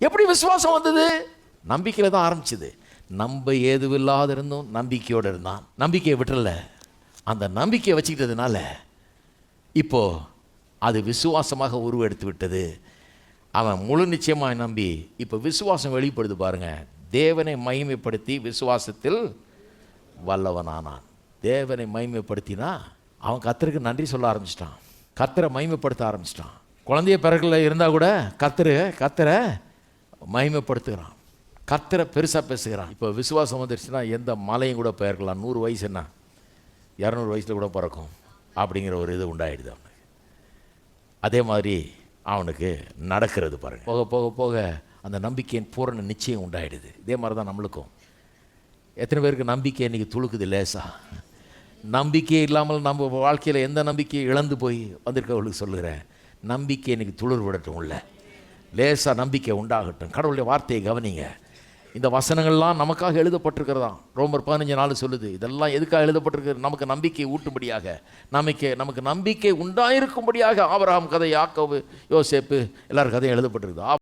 எப்படி விசுவாசம் வந்தது? நம்பிக்கையில் தான் ஆரம்பிச்சது. நம்ப ஏதுவில்லாத இருந்தும் நம்பிக்கையோடு இருந்தான். நம்பிக்கையை விட்டுறல. அந்த நம்பிக்கையை வச்சுக்கிட்டதுனால இப்போ அது விசுவாசமாக உருவெடுத்து விட்டது. அவன் முழு நிச்சயமாக நம்பி இப்போ விசுவாசம் வெளிப்படுது பாருங்க. தேவனை மகிமைப்படுத்தி விசுவாசத்தில் வல்லவனானான். தேவனை மகிமைப்படுத்தினா அவன் கர்த்தருக்கு நன்றி சொல்ல ஆரம்பிச்சிட்டான். கர்த்தரை மகிமைப்படுத்த ஆரம்பிச்சிட்டான். குழந்தைய பிறகுல இருந்தால் கூட கர்த்தரை மகிமைப்படுத்துகிறான். கர்த்தரை பெருசாக பேசுகிறான். இப்போ விசுவாசம் வந்துருச்சுன்னா எந்த மலையும் கூட பெயர்க்கலாம். 100 வயசு என்ன 200 வயசில் கூட பிறக்கும் அப்படிங்கிற ஒரு இது உண்டாயிடுது அவனுக்கு. அதே மாதிரி அவனுக்கு நடக்கிறது பாருங்கள். போக போக போக அந்த நம்பிக்கையின் பூரண நிச்சயம் உண்டாயிடுது. இதே மாதிரி தான் நம்மளுக்கும். எத்தனை பேருக்கு நம்பிக்கை இன்றைக்கி துளுக்குது லேசா? நம்பிக்கை இல்லாமல் நம்ம வாழ்க்கையில் எந்த நம்பிக்கையை இழந்து போய் வந்திருக்கவர்களுக்கு சொல்லுகிறேன், நம்பிக்கை இன்றைக்கி துளிர் விடட்டும். உள்ள லேசாக நம்பிக்கை உண்டாகட்டும். கடவுளுடைய வார்த்தையை கவனிங்க. இந்த வசனங்கள்லாம் நமக்காக எழுதப்பட்டிருக்கிறதா. ரோமர் 15:4 சொல்லுது. இதெல்லாம் எதுக்காக எழுதப்பட்டிருக்கு? நமக்கு நம்பிக்கை ஊட்டும்படியாக, நமக்கு நம்பிக்கை உண்டாயிருக்கும்படியாக. ஆபிரகாம் கதை, யாக்கோபு, யோசேப்பு எல்லார் கதையும் எழுதப்பட்டிருக்குது.